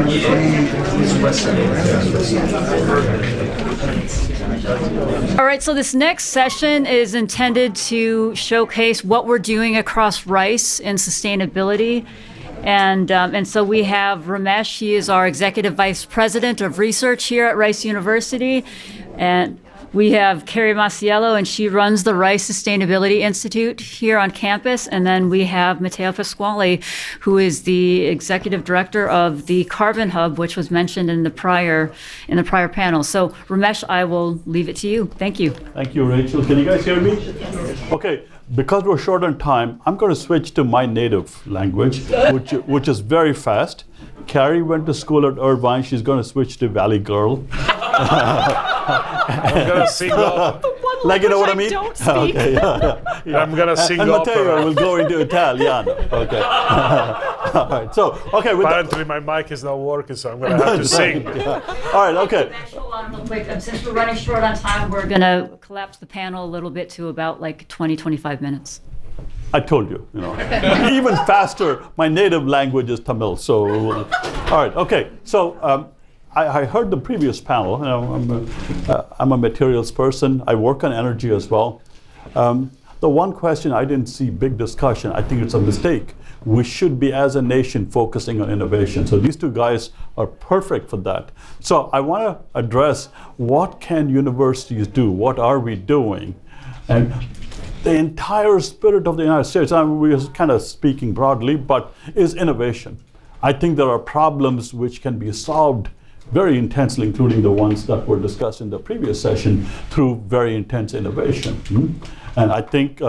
All right, so this next session is intended to showcase what we're doing across Rice in sustainability. And so we have Ramesh. He is our Executive Vice President of Research here at Rice University. And we have Carrie Masiello, and she runs the Rice Sustainability Institute here on campus. And then we have Matteo Pasquale, who is the Executive Director of the Carbon Hub, which was mentioned in the prior panel. So Ramesh, I will leave it to you. Thank you. Thank you, Rachel. Can you guys hear me? Yes. Okay. Because we're short on time, I'm going to switch to my native language, which is very fast. Carrie went to school at Irvine. She's going to switch to Valley Girl. I'm going to sing off. Like, you know what I mean? Don't speak. Okay, yeah. I'm going to sing and opera. Matteo will go into Italiano. Okay. All right. So, okay. Apparently, my mic is not working, so I'm going to have to sing. Yeah. All right. Okay. Hold on real quick. Since we're running short on time, we're going to collapse the panel a little bit to about like 20, 25 minutes. I told you, even faster. My native language is Tamil. So, all right. Okay. So, I heard the previous panel. I'm a materials person. I work on energy as well. The one question I didn't see big discussion, I think it's a mistake. We should be, as a nation, focusing on innovation. So these two guys are perfect for that. So I want to address, what can universities do? What are we doing? And the entire spirit of the United States, we're kind of speaking broadly, but is innovation. I think there are problems which can be solved very intensely, including the ones that were discussed in the previous session, through very intense innovation. And I think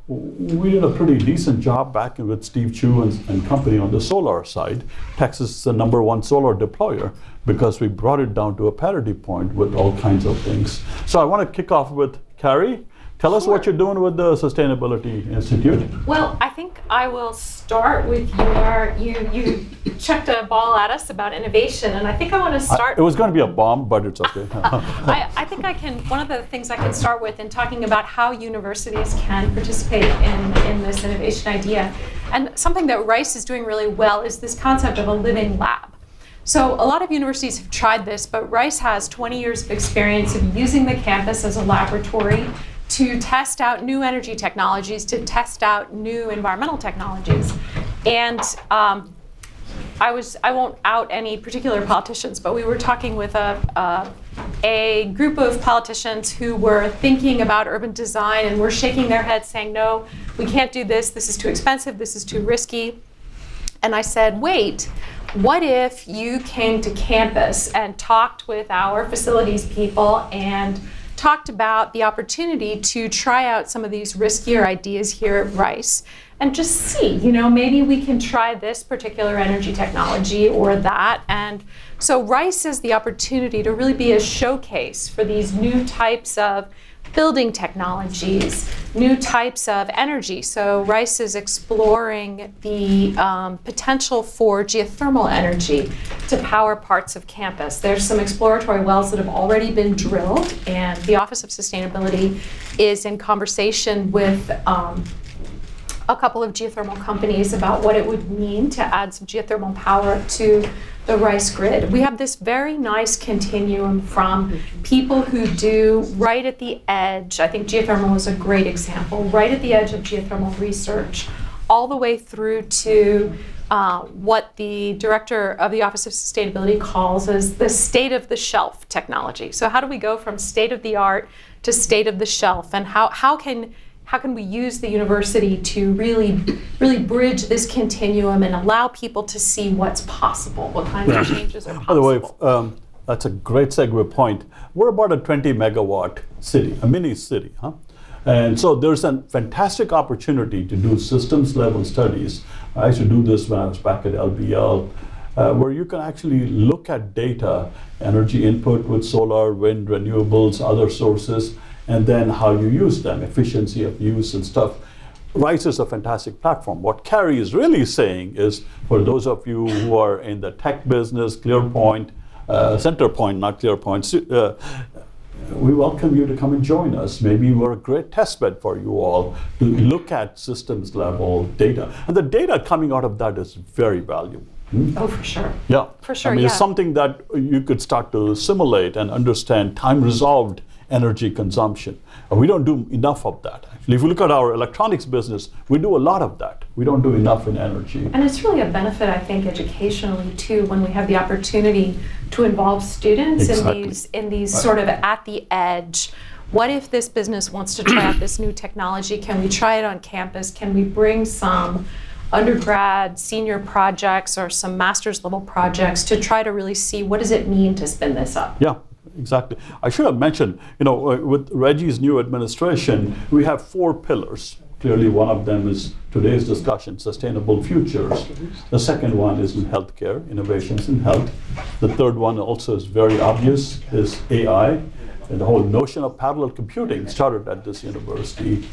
we did a pretty decent job back with Steve Chu and company on the solar side. Texas is the #1 solar deployer because we brought it down to a parity point with all kinds of things. So I want to kick off with Carrie. Tell us what you're doing with the Sustainability Institute. Well, I think I will start with you chucked a ball at us about innovation, and I think I want to start. It was going to be a bomb, but it's okay. I think one of the things I can start with in talking about how universities can participate in this innovation idea. And something that Rice is doing really well is this concept of a living lab. So a lot of universities have tried this, but Rice has 20 years of experience of using the campus as a laboratory to test out new energy technologies, to test out new environmental technologies. And I won't out any particular politicians, but we were talking with a group of politicians who were thinking about urban design and were shaking their heads saying, no, we can't do this, this is too expensive, this is too risky. And I said, wait, what if you came to campus and talked with our facilities people and talked about the opportunity to try out some of these riskier ideas here at Rice and just see, maybe we can try this particular energy technology or that. And so Rice has the opportunity to really be a showcase for these new types of building technologies, new types of energy. So Rice is exploring the potential for geothermal energy to power parts of campus. There's some exploratory wells that have already been drilled, and the Office of Sustainability is in conversation with a couple of geothermal companies about what it would mean to add some geothermal power to the Rice grid. We have this very nice continuum from people who do right at the edge, I think geothermal is a great example, right at the edge of geothermal research, all the way through to what the director of the Office of Sustainability calls as the state of the shelf technology. So how do we go from state of the art to state of the shelf, and how can we use the university to really bridge this continuum and allow people to see what's possible, what kinds of changes are possible? By the way, that's a great segue point. We're about a 20 megawatt city, a mini city, huh? And so there's a fantastic opportunity to do systems level studies. I used to do this when I was back at LBL, where you can actually look at data, energy input with solar, wind, renewables, other sources, and then how you use them, efficiency of use and stuff. Rice is a fantastic platform. What Carrie is really saying is, for those of you who are in the tech business, ClearPoint, CenterPoint, not ClearPoint, we welcome you to come and join us. Maybe we're a great test bed for you all to look at systems level data. And the data coming out of that is very valuable. Oh, for sure. Yeah. For sure, I mean, yeah. it's something that you could start to simulate and understand time-resolved energy consumption. And we don't do enough of that. Actually, if you look at our electronics business, we do a lot of that. We don't do enough in energy. And it's really a benefit, I think, educationally too, when we have the opportunity to involve students Exactly. in these sort of at the edge. What if this business wants to try out this new technology? Can we try it on campus? Can we bring some undergrad, senior projects or some master's level projects to try to really see what does it mean to spin this up? Yeah, exactly. I should have mentioned, with Reggie's new administration, we have 4 pillars. Clearly, one of them is today's discussion, sustainable futures. The second one is in healthcare, innovations in health. The third one also is very obvious, is AI. And the whole notion of parallel computing started at this university.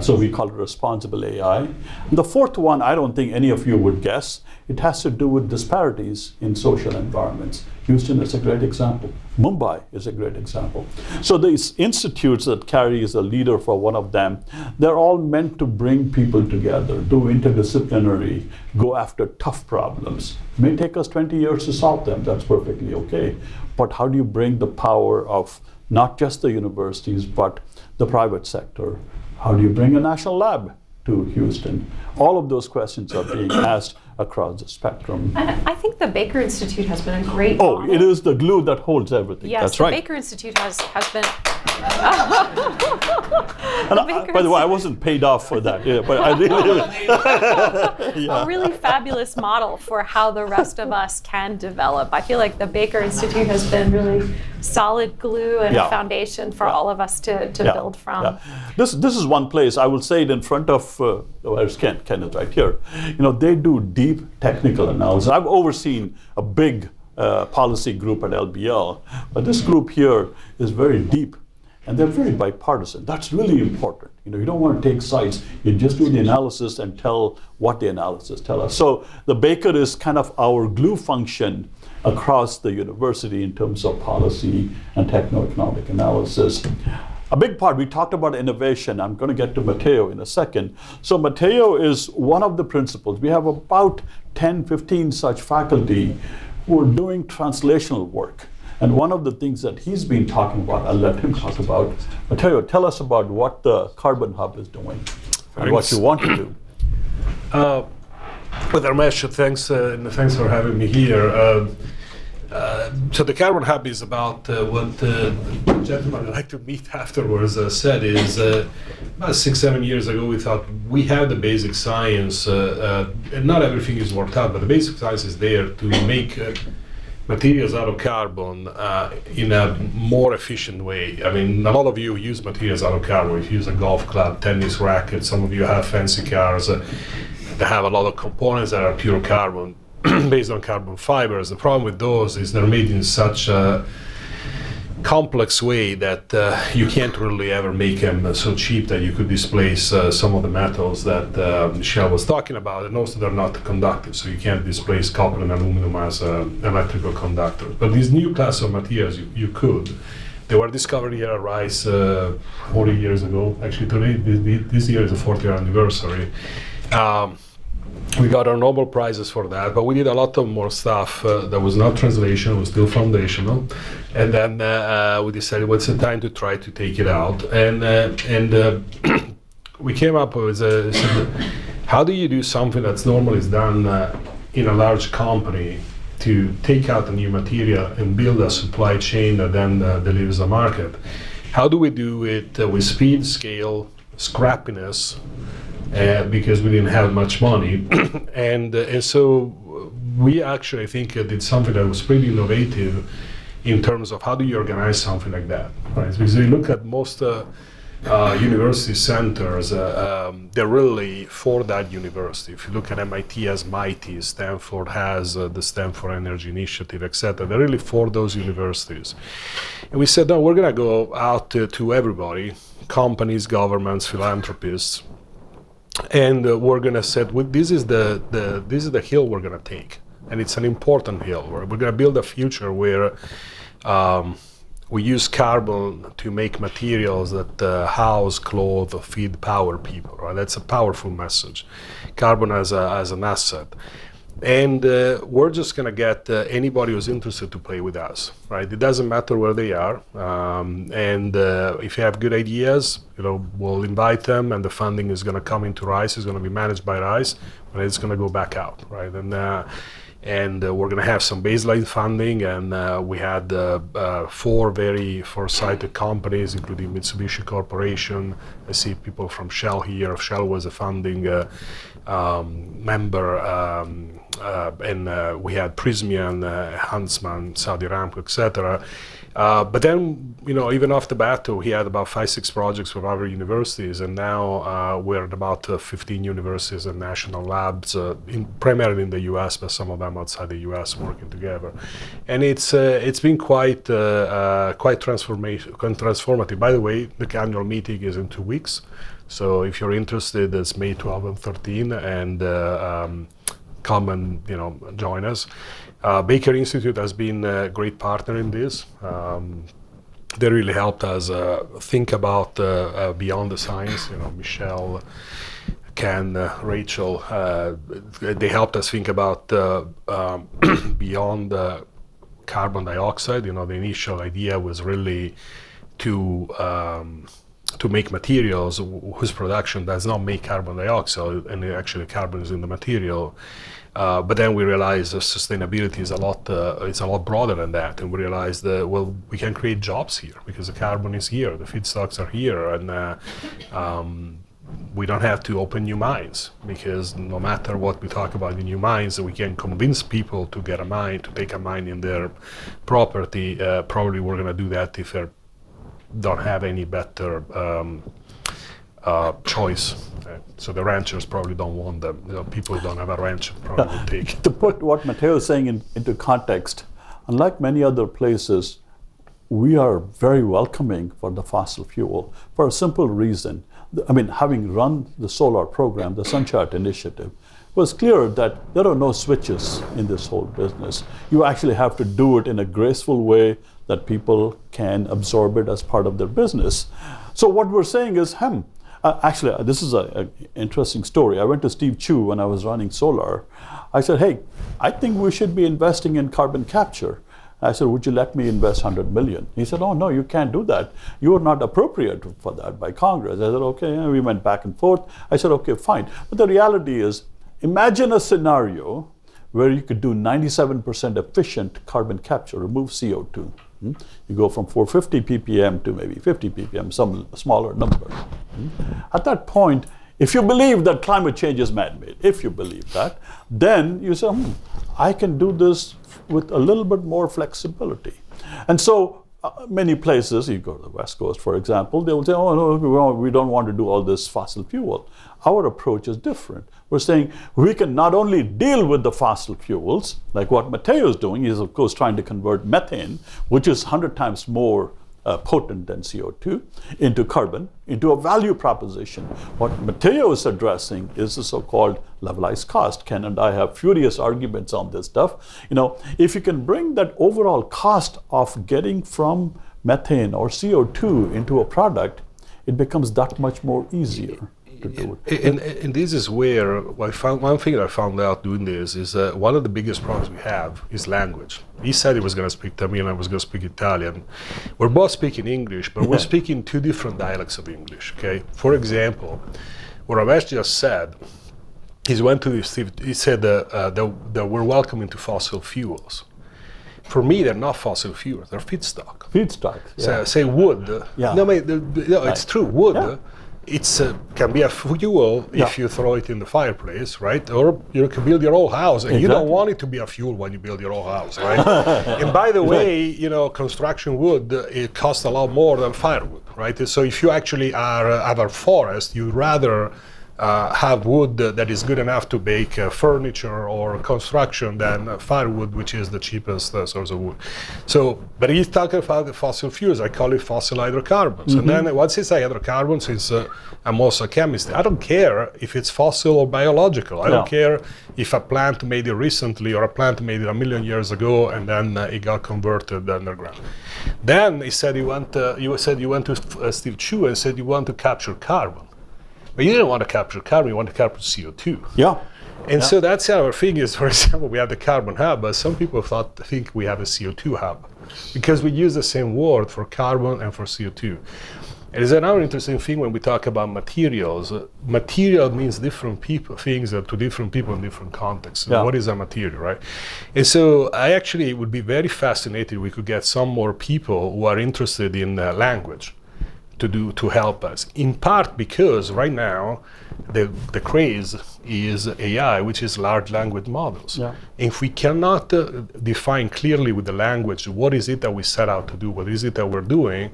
So we call it responsible AI. And the fourth one, I don't think any of you would guess. It has to do with disparities in social environments. Houston is a great example. Mumbai is a great example. So these institutes that Carrie is a leader for one of them, they're all meant to bring people together, do interdisciplinary, go after tough problems. It may take us 20 years to solve them, that's perfectly okay. But how do you bring the power of not just the universities, but the private sector? How do you bring a national lab to Houston? All of those questions are being asked across the spectrum. And I think the Baker Institute has been a great Oh, model. it is the glue that holds everything. Yes, That's the right. Baker Institute has been. And by the way, I wasn't paid off for that. Yeah, but I really, A really fabulous model for how the rest of us can develop. I feel like the Baker Institute has been really solid glue and Yeah. a foundation for all of us to build from. Yeah. This is one place, I will say it in front of, where's Ken? Ken is right here. They do deep technical analysis. I've overseen a big policy group at LBL, but this group here is very deep. And they're very bipartisan. That's really important. You don't want to take sides. You just do the analysis and tell what the analysis tell us. So the Baker is kind of our glue function across the university in terms of policy and techno-economic analysis. A big part, we talked about innovation. I'm going to get to Matteo in a second. So Matteo is one of the principals. We have about 10, 15 such faculty who are doing translational work. And one of the things that he's been talking about, I'll let him talk about. Matteo, tell us about what the Carbon Hub is doing and what you want to do. With Ramesh, thanks for having me here. So the Carbon Hub is about what the gentleman I'd like to meet afterwards said is about 6-7 years ago we thought we have the basic science, and not everything is worked out, but the basic science is there to make materials out of carbon in a more efficient way. I mean, a lot of you use materials out of carbon. If you use a golf club, tennis racket, some of you have fancy cars that have a lot of components that are pure carbon, based on carbon fibers. The problem with those is they're made in such a complex way that you can't really ever make them so cheap that you could displace some of the metals that Michelle was talking about, and also they're not conductive, so you can't displace copper and aluminum as electrical conductors. But these new class of materials, you could. They were discovered here at Rice 40 years ago. Actually, today, this year is the 40th anniversary. We got our Nobel Prizes for that, but we did a lot of more stuff that was not translational, was still foundational. And then we decided, well, it's the time to try to take it out. And we came up with how do you do something that's normally done in a large company to take out a new material and build a supply chain that then delivers a market? How do we do it with speed, scale, scrappiness, because we didn't have much money, and so we actually, I think, did something that was pretty innovative in terms of how do you organize something like that, right? Because you look at most university centers, they're really for that university. If you look at MIT has MIT, Stanford has the Stanford Energy Initiative, etc. They're really for those universities. And we said, no, we're going to go out to everybody, companies, governments, philanthropists, and we're going to set, this is the hill we're going to take, and it's an important hill. We're going to build a future where we use carbon to make materials that house, clothe, feed, power people. Right? That's a powerful message. Carbon as an asset. And we're just going to get anybody who's interested to play with us, right? It doesn't matter where they are. And if you have good ideas, we'll invite them, and the funding is going to come into RISE. It's going to be managed by RISE, and it's going to go back out, right? And we're going to have some baseline funding, and we had 4 very foresighted companies, including Mitsubishi Corporation. I see people from Shell here. Shell was a funding member, and we had Prysmian, Huntsman, Saudi Aramco, etc. But then, even off the bat, we had about 5-6 projects with other universities, and now we're at about 15 universities and national labs, primarily in the U.S., but some of them outside the U.S. working together. And it's been quite transformative. By the way, the annual meeting is in 2 weeks, so if you're interested, it's May 12 and 13, and come and join us. Baker Institute has been a great partner in this. They really helped us think about beyond the science. Michelle, Ken, Rachel, they helped us think about beyond carbon dioxide. The initial idea was really to make materials whose production does not make carbon dioxide, and actually carbon is in the material. But then we realized that sustainability is it's a lot broader than that, and we realized that we can create jobs here because the carbon is here, the feedstocks are here, and we don't have to open new mines, because no matter what we talk about in new mines, we can convince people to get a mine, to take a mine in their property. Probably we're going to do that if they don't have any better choice. So the ranchers probably don't want them. People who don't have a ranch probably will take. To put what Matteo is saying into context, unlike many other places, we are very welcoming for the fossil fuel for a simple reason. Having run the solar program, the Sunshot Initiative, was clear that there are no switches in this whole business. You actually have to do it in a graceful way that people can absorb it as part of their business. So what we're saying is, actually, this is an interesting story. I went to Steve Chu when I was running solar. I said, hey, I think we should be investing in carbon capture. I said, would you let me invest $100 million? He said, oh, no, you can't do that. You are not appropriate for that by Congress. I said, okay, and we went back and forth. I said, okay, fine. But the reality is, imagine a scenario where you could do 97% efficient carbon capture, remove CO2. You go from 450 ppm to maybe 50 ppm, some smaller number. At that point, if you believe that climate change is man-made, if you believe that, then you say, I can do this with a little bit more flexibility. And so many places, you go to the West Coast, for example, they will say, oh, no, we don't want to do all this fossil fuel. Our approach is different. We're saying we can not only deal with the fossil fuels, like what Matteo is doing, he's of course trying to convert methane, which is 100 times more potent than CO2, into carbon, into a value proposition. What Matteo is addressing is the so-called levelized cost. Ken and I have furious arguments on this stuff. If you can bring that overall cost of getting from methane or CO2 into a product, it becomes that much more easier to do it. And this is where one thing I found out doing this is one of the biggest problems we have is language. He said he was going to speak Tamil and I was going to speak Italian. We're both speaking English, but we're speaking 2 different dialects of English. Okay. For example, what Ramesh just said, he said that we're welcoming to fossil fuels. For me, they're not fossil fuels; they're feedstock. Feedstock. Yeah. Say wood. Yeah. No, it's true. Wood. Yeah. It's can be a fuel if you throw it in the fireplace, right? Or you can build your own house, and you don't want it to be a fuel when you build your own house, right? And by the way, construction wood, it costs a lot more than firewood, right? So if you actually have a forest, you'd rather have wood that is good enough to bake furniture or construction than firewood, which is the cheapest source of wood. So, but he's talking about the fossil fuels. I call it fossil hydrocarbons. And then once it's hydrocarbons, I'm also a chemist. I don't care if it's fossil or biological. I don't care if a plant made it recently or a plant made it 1 million years ago and then it got converted underground. Then he said you went to Steve Chu and said you want to capture carbon. But you didn't want to capture carbon, you want to capture CO2. Yeah. And so that's our thing is, for example, we have the carbon hub, but some people think we have a CO2 hub because we use the same word for carbon and for CO2. It is another interesting thing when we talk about materials. Material means different things to different people in different contexts. Yeah. What is a material, right? And so I actually would be very fascinated if we could get some more people who are interested in language to help us. In part because right now the craze is AI, which is large language models. Yeah. If we cannot define clearly with the language what is it that we set out to do, what is it that we're doing,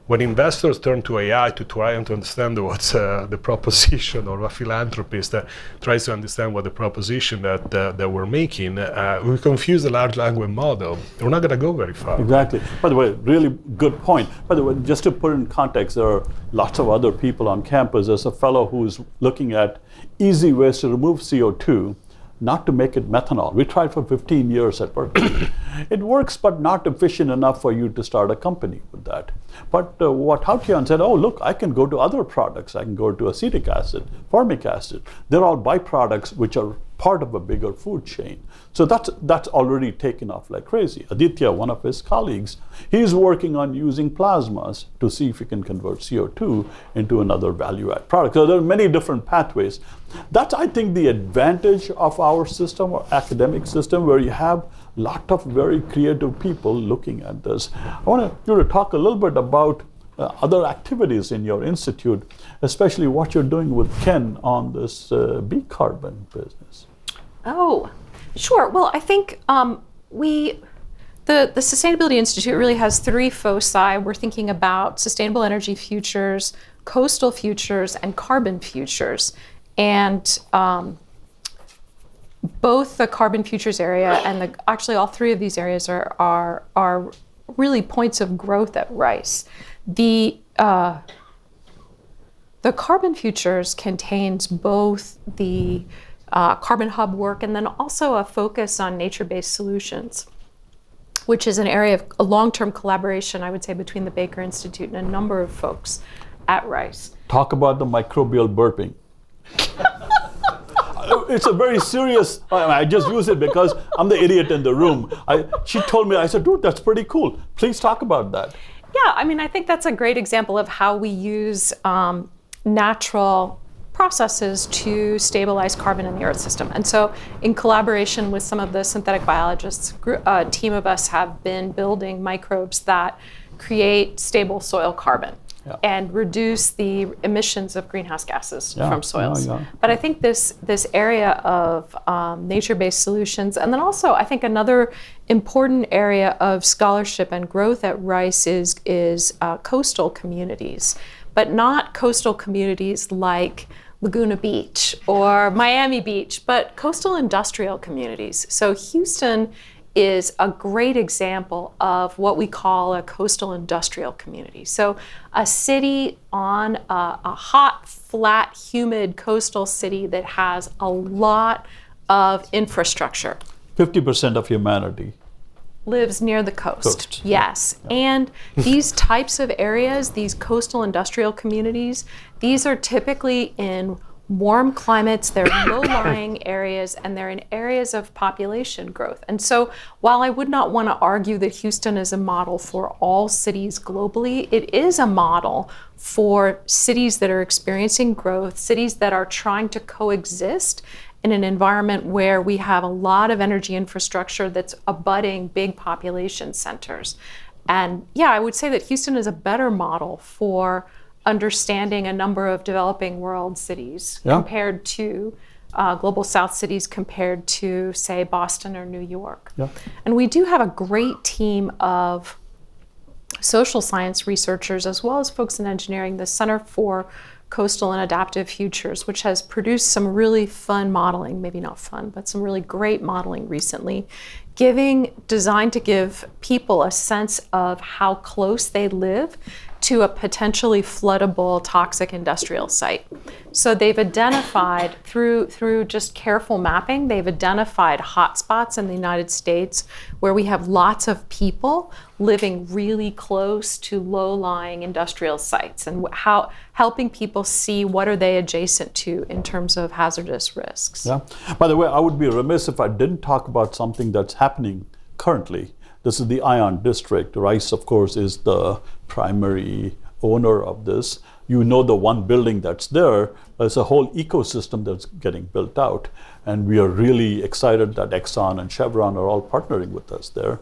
when investors turn to AI to try and to understand what's the proposition, or a philanthropist that tries to understand what the proposition that we're making, we confuse the large language model. We're not going to go very far. Exactly. By the way, really good point. By the way, just to put in context, there are lots of other people on campus. There's a fellow who's looking at easy ways to remove CO2, not to make it methanol. We tried for 15 years at Berkeley. It works, but not efficient enough for you to start a company with that. But what Hautian said, oh, look, I can go to other products. I can go to acetic acid, formic acid. They're all byproducts which are part of a bigger food chain. So that's already taken off like crazy. Aditya, one of his colleagues, he's working on using plasmas to see if he can convert CO2 into another value-add product. So there are many different pathways. That's, I think, the advantage of our system, or academic system, where you have a lot of very creative people looking at this. I want you to talk a little bit about other activities in your institute, especially what you're doing with Ken on this bee carbon business. Oh, sure. Well, I think the Sustainability Institute really has three foci. We're thinking about sustainable energy futures, coastal futures, and carbon futures. And both the carbon futures area and actually all three of these areas are really points of growth at Rice. The carbon futures contains both the carbon hub work and then also a focus on nature-based solutions, which is an area of a long-term collaboration, I would say, between the Baker Institute and a number of folks at Rice. Talk about the microbial burping. It's a very serious, I just use it because I'm the idiot in the room. She told me, I said, dude, that's pretty cool. Please talk about that. Yeah, I mean, I think that's a great example of how we use natural processes to stabilize carbon in the Earth system. And so in collaboration with some of the synthetic biologists, a team of us have been building microbes that create stable soil carbon. Yeah. And reduce the emissions of greenhouse gases from soils. Yeah. But I think this area of nature-based solutions, and then also I think another important area of scholarship and growth at Rice is coastal communities, but not coastal communities like Laguna Beach or Miami Beach, but coastal industrial communities. So Houston is a great example of what we call a coastal industrial community. So a city on a hot, flat, humid coastal city that has a lot of infrastructure. 50% of humanity lives near the coast. Yes. Yeah. And these types of areas, these coastal industrial communities, these are typically in warm climates, they're low-lying areas, and they're in areas of population growth. And so while I would not want to argue that Houston is a model for all cities globally, it is a model for cities that are experiencing growth, cities that are trying to coexist in an environment where we have a lot of energy infrastructure that's abutting big population centers. And yeah, I would say that Houston is a better model for understanding a number of developing world cities compared to global south cities compared to, say, Boston or New York. Yeah. And we do have a great team of social science researchers as well as folks in engineering, the Center for Coastal and Adaptive Futures, which has produced some really fun modeling, maybe not fun, but some really great modeling recently, designed to give people a sense of how close they live to a potentially floodable toxic industrial site. So they've identified through just careful mapping, they've identified hotspots in the United States where we have lots of people living really close to low-lying industrial sites, and how helping people see what are they adjacent to in terms of hazardous risks. Yeah. By the way, I would be remiss if I didn't talk about something that's happening currently. This is the Ion District. Rice, of course, is the primary owner of this. You know the one building that's there. There's a whole ecosystem that's getting built out. And we are really excited that Exxon and Chevron are all partnering with us there.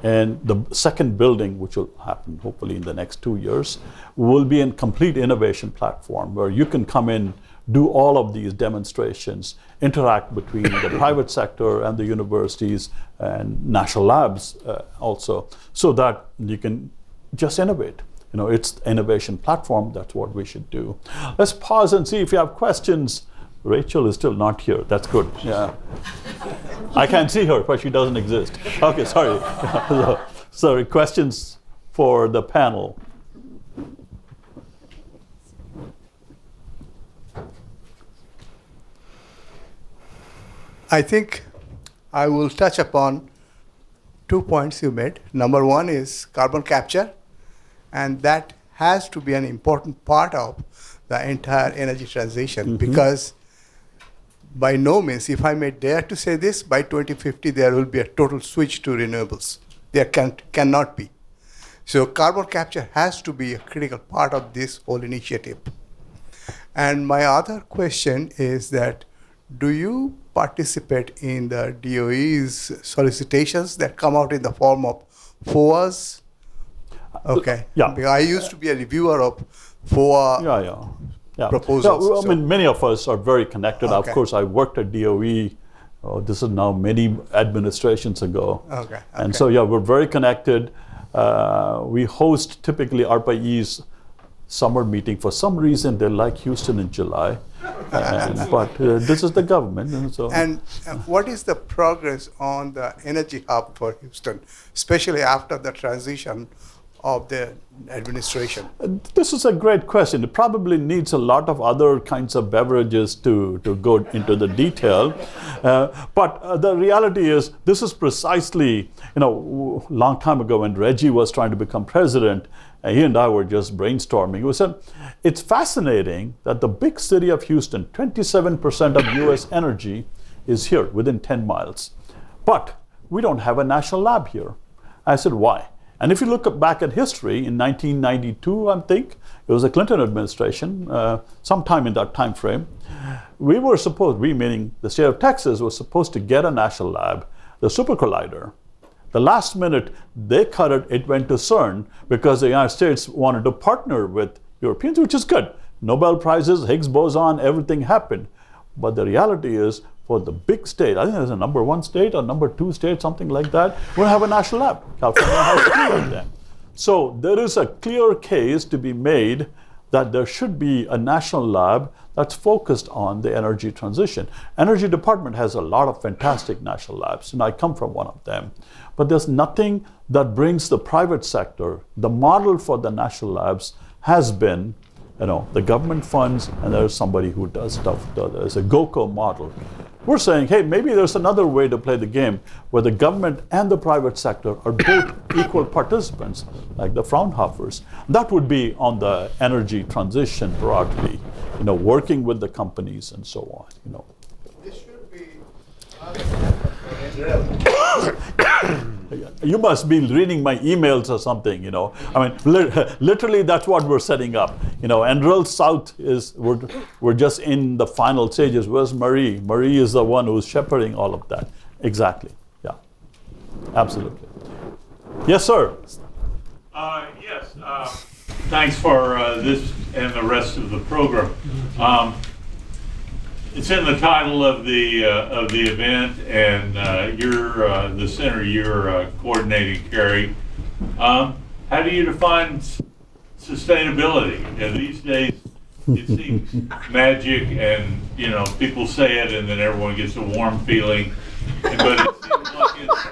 And the second building, which will happen hopefully in the next 2 years, will be a complete innovation platform where you can come in, do all of these demonstrations, interact between the private sector and the universities and national labs also, so that you can just innovate. You know, it's the innovation platform. That's what we should do. Let's pause and see if you have questions. Rachel is still not here. That's good. Yeah. I can't see her, but she doesn't exist. Okay, sorry. Sorry, questions for the panel? I think I will touch upon 2 points you made. Number one is carbon capture, and that has to be an important part of the entire energy transition, because by no means, if I may dare to say this, by 2050 there will be a total switch to renewables. There cannot be. So carbon capture has to be a critical part of this whole initiative. And my other question is that, do you participate in the DOE's solicitations that come out in the form of FOAs? Okay. Yeah. Because I used to be a reviewer of FOA proposals. Yeah, I mean, many of us are very connected. Okay. Of course, I worked at DOE. This is now many administrations ago. Okay. And so, yeah, we're very connected. We host typically ARPA-E's summer meeting. For some reason, they like Houston in July. But this is the government. And so. And what is the progress on the energy hub for Houston, especially after the transition of the administration? This is a great question. It probably needs a lot of other kinds of beverages to go into the detail. But the reality is, this is precisely, long time ago when Reggie was trying to become president, he and I were just brainstorming. We said, it's fascinating that the big city of Houston, 27% of US energy is here within 10 miles. But we don't have a national lab here. I said, why? And if you look back at history, in 1992, I think, it was the Clinton administration, sometime in that time frame, we meaning the state of Texas, was supposed to get a national lab, the super collider. The last minute, they cut it, it went to CERN, because the United States wanted to partner with Europeans, which is good. Nobel Prizes, Higgs boson, everything happened. But the reality is, for the big state, I think there's a number 1 state or number 2 state, something like that, we don't have a national lab. California has 3 of them. So there is a clear case to be made that there should be a national lab that's focused on the energy transition. Energy department has a lot of fantastic national labs, and I come from one of them. But there's nothing that brings the private sector. The model for the national labs has been, the government funds, and there's somebody who does stuff. There's a GOCO model. We're saying, hey, maybe there's another way to play the game where the government and the private sector are both equal participants, like the Fraunhofers. That would be on the energy transition broadly, working with the companies and so on. This should be You must be reading my emails or something, I mean, literally that's what we're setting up. NREL South we're just in the final stages. Where's Marie? Marie is the one who's shepherding all of that. Exactly, yeah, absolutely. Yes, sir. Yes, thanks for this and the rest of the program. It's in the title of the event, and you're the center. You're coordinating, Carrie. How do you define sustainability? These days, it seems magic, and people say it, and then everyone gets a warm feeling. But it seems like it's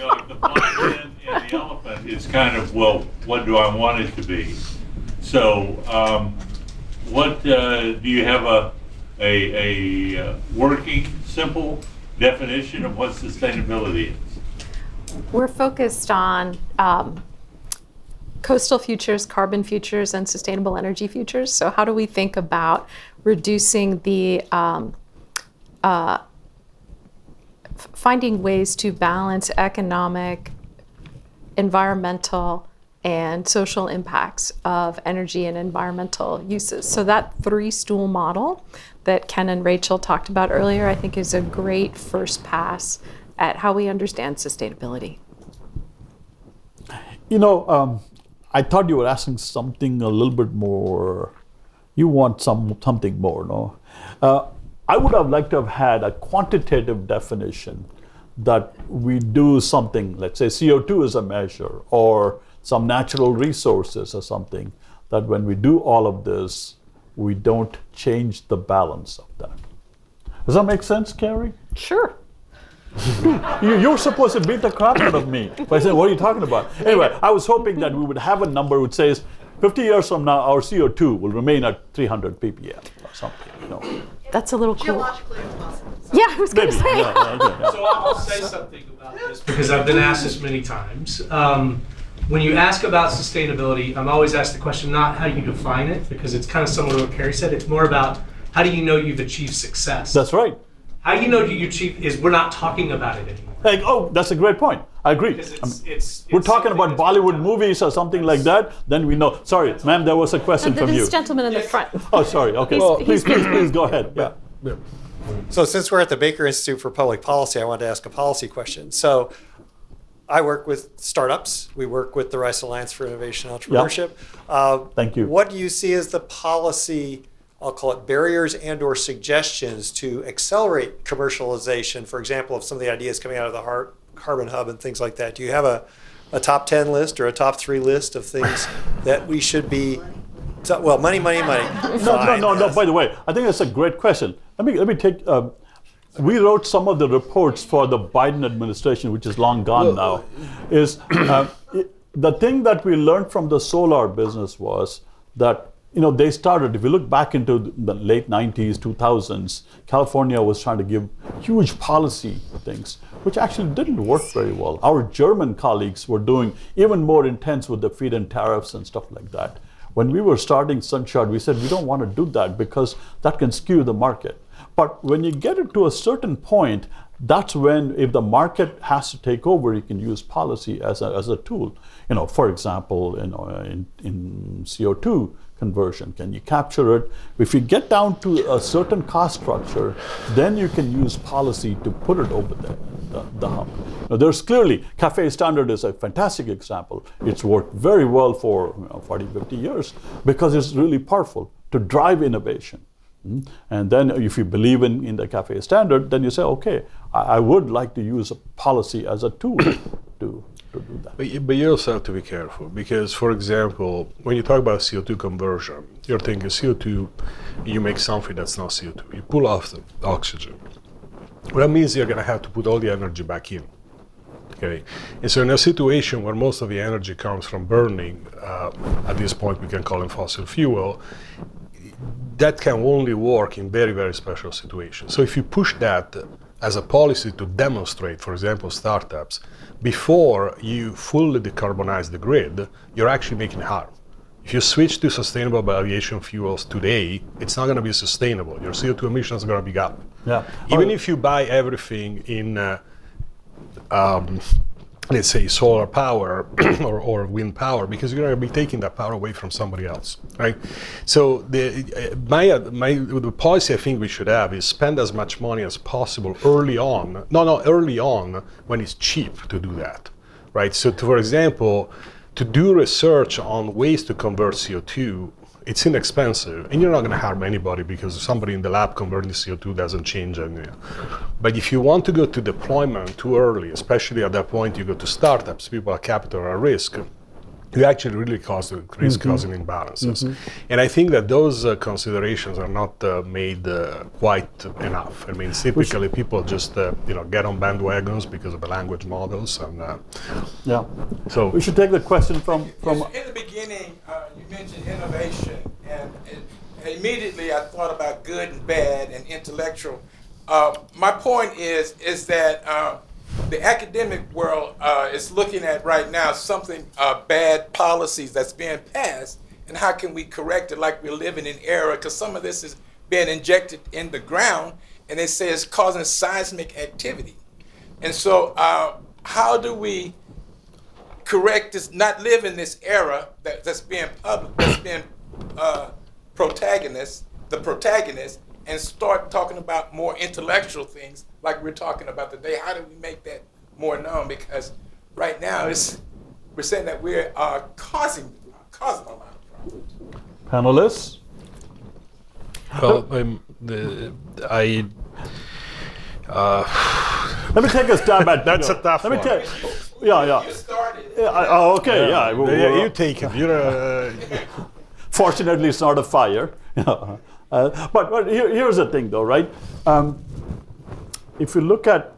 like the blind man and the elephant. It's kind of, well, what do I want it to be? So, what do you have a working, simple definition of what sustainability is? We're focused on coastal futures, carbon futures, and sustainable energy futures. So how do we think about reducing the finding ways to balance economic, environmental, and social impacts of energy and environmental uses. So that three-stool model that Ken and Rachel talked about earlier, I think is a great first pass at how we understand sustainability. You know, I thought you were asking something a little bit more. You want something more, no? I would have liked to have had a quantitative definition that we do something, let's say CO2 is a measure, or some natural resources or something, that when we do all of this, we don't change the balance of that. Does that make sense, Carrie? Sure. You're supposed to beat the crap out of me by saying, what are you talking about? Anyway, I was hoping that we would have a number which says 50 years from now, our CO2 will remain at 300 ppm or something, you know. That's a little cool. Geologically impossible. Yeah, I was going to Maybe, say. yeah, okay, yeah. So I'll say something about this because I've been asked this many times. When you ask about sustainability, I'm always asked the question not how you define it, because it's kind of similar to what Carrie said. It's more about how do you know you've achieved success. That's right. How you know you achieve is we're not talking about it anymore. Like, oh, that's a great point. I agree. Because it's We're talking something about that's been Bollywood done. movies or something like that, then we know. Sorry, ma'am, there was a question from you. This gentleman in the front. Oh, sorry. Okay. Please go ahead. Yeah. So since we're at the Baker Institute for Public Policy, I wanted to ask a policy question. So I work with startups. We work with the Rice Alliance for Innovation and Entrepreneurship. Thank you. What do you see as the policy, I'll call it barriers and or suggestions to accelerate commercialization, for example, of some of the ideas coming out of the Carbon Hub and things like that? Do you have a top 10 list or a top 3 list of things that we should be, well, money. No. By the way, I think that's a great question. Let me take. We wrote some of the reports for the Biden administration, which is long gone now. Is the thing that we learned from the solar business was that, you know, they started. If you look back into the late 90s, 2000s, California was trying to give huge policy things, which actually didn't work very well. Our German colleagues were doing even more intense with the feed-in tariffs and stuff like that. When we were starting Sunshot, we said we don't want to do that because that can skew the market. But when you get it to a certain point, that's when, if the market has to take over, you can use policy as a tool. You know, for example, you know, in CO2 conversion, can you capture it? If you get down to a certain cost structure, then you can use policy to put it over the hump. Now, there's clearly, CAFE standard is a fantastic example. It's worked very well for 40, 50 years because it's really powerful to drive innovation. And then if you believe in the CAFE standard, then you say, okay, I would like to use a policy as a tool to do that. But you also have to be careful because, for example, when you talk about CO2 conversion, you're thinking CO2, you make something that's not CO2. You pull off the oxygen. Well, that means you're going to have to put all the energy back in. Okay, and so in a situation where most of the energy comes from burning, at this point we can call it fossil fuel, that can only work in very, very special situations. So if you push that as a policy to demonstrate, for example, startups, before you fully decarbonize the grid, you're actually making harm. If you switch to sustainable aviation fuels today, it's not going to be sustainable. Your CO2 emissions are going to be up. Yeah. Even if you buy everything in let's say solar power or wind power, because you're going to be taking that power away from somebody else, right? So the policy I think we should have is spend as much money as possible early on. Early on when it's cheap to do that, right? So for example, to do research on ways to convert CO2, it's inexpensive, and you're not going to harm anybody because somebody in the lab converting CO2 doesn't change anything. But if you want to go to deployment too early, especially at that point you go to startups, people at capital are at risk, you actually really risk causing imbalances. And I think that those considerations are not made quite enough. I mean, typically people just get on bandwagons because of the language models, and Yeah. so We should take the question from In the beginning, beginning, you mentioned innovation, and immediately I thought about good and bad and intellectual. My point is that the academic world is looking at right now something bad policies that's being passed, and how can we correct it like we're living in error, because some of this is being injected in the ground, and they say it's causing seismic activity. And so how do we correct this, not live in this era that's being public, that's being protagonist, and start talking about more intellectual things like we're talking about today? How do we make that more known? Because right now we're saying that we're causing a lot of problems. Panelists? Well, Let me take a stab at That's a tough let me one. Yeah. You started. Okay. Yeah. you take it. You're Fortunately, it's not a fire. But here's the thing, though, right? If you look at,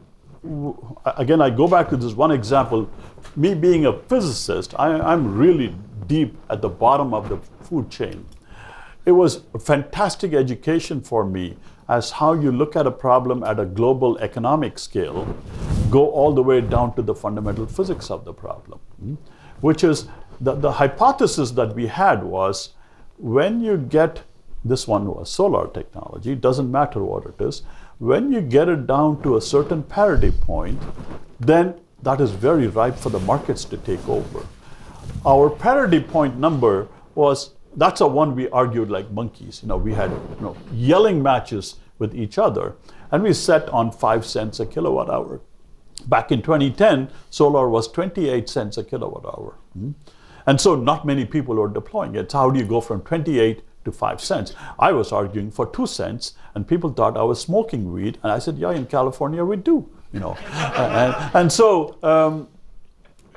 again, I go back to this one example. Me being a physicist, I'm really deep at the bottom of the food chain. It was a fantastic education for me as how you look at a problem at a global economic scale, go all the way down to the fundamental physics of the problem, which is the hypothesis that we had was when you get, this one was solar technology, doesn't matter what it is, when you get it down to a certain parity point, then that is very ripe for the markets to take over. Our parity point number was, that's a one we argued like monkeys. We had yelling matches with each other, and we set on 5 cents a kilowatt hour. Back in 2010, solar was 28 cents a kilowatt hour. And so not many people were deploying it. So how do you go from 28 to 5 cents? I was arguing for 2 cents, and people thought I was smoking weed, and I said, yeah, in California we do. And so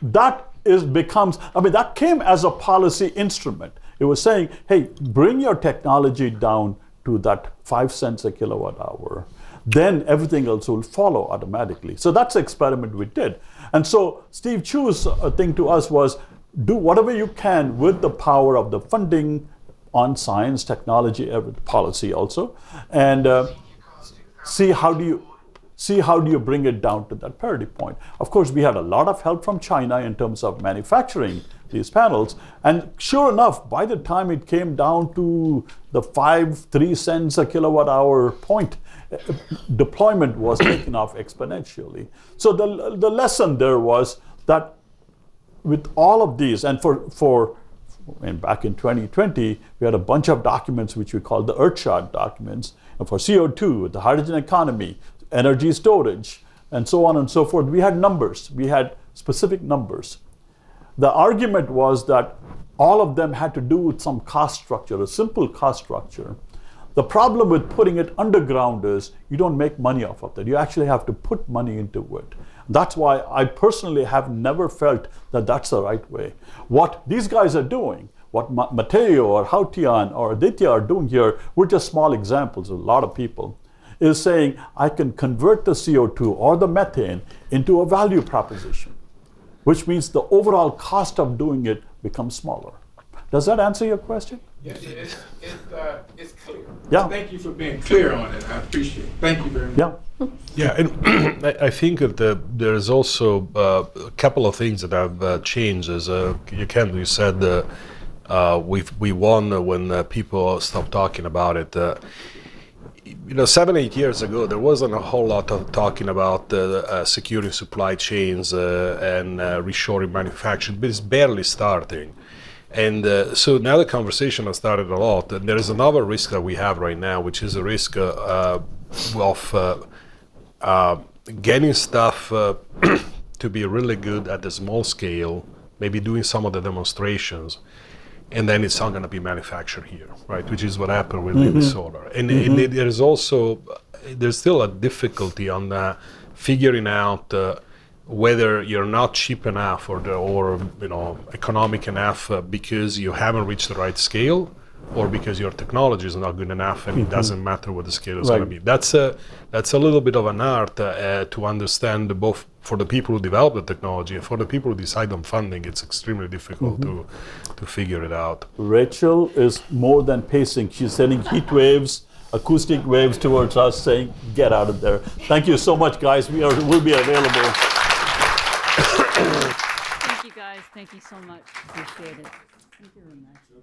that that came as a policy instrument. It was saying, hey, bring your technology down to that 5 cents a kilowatt hour. Then everything else will follow automatically. So that's the experiment we did. And so Steve Chu's thing to us was, do whatever you can with the power of the funding on science, technology, policy also, and see how do you bring it down to that parity point. Of course, we had a lot of help from China in terms of manufacturing these panels, and sure enough, by the time it came down to the 3 cents a kilowatt hour point, deployment was taken off exponentially. So the lesson there was that with all of these, and back in 2020, we had a bunch of documents which we called the Earthshot documents, and for CO2, the hydrogen economy, energy storage, and so on and so forth. We had numbers, we had specific numbers. The argument was that all of them had to do with some cost structure, a simple cost structure. The problem with putting it underground is you don't make money off of that. You actually have to put money into it. That's why I personally have never felt that that's the right way. What these guys are doing, what Matteo or Hautian or Aditya are doing here, we're just small examples of a lot of people, is saying I can convert the CO2 or the methane into a value proposition, which means the overall cost of doing it becomes smaller. Does that answer your question? Yes, it's clear. Yeah. Thank you for being clear on it. I appreciate it. Thank you very much. Yeah. Yeah, and I think that there's also a couple of things that have changed. As you said, we won when people stopped talking about it. 7-8 years ago, there wasn't a whole lot of talking about securing supply chains and reshoring manufacturing, but it's barely starting. And so now the conversation has started a lot. And there is another risk that we have right now, which is a risk of getting stuff to be really good at the small scale, maybe doing some of the demonstrations, and then it's not going to be manufactured here, right? Which is what happened with solar. And there's still a difficulty on figuring out whether you're not cheap enough or economic enough because you haven't reached the right scale, or because your technology is not good enough and it doesn't matter what the scale is Right. going to be. That's a little bit of an art to understand, both for the people who develop the technology and for the people who decide on funding. It's extremely difficult to figure it out. Rachel is more than pacing. She's sending heat waves, acoustic waves towards us, saying, "Get out of there." Thank you so much, guys. We'll be available. Thank you, guys. Thank you so much. Appreciate it. Thank you, Ramesh.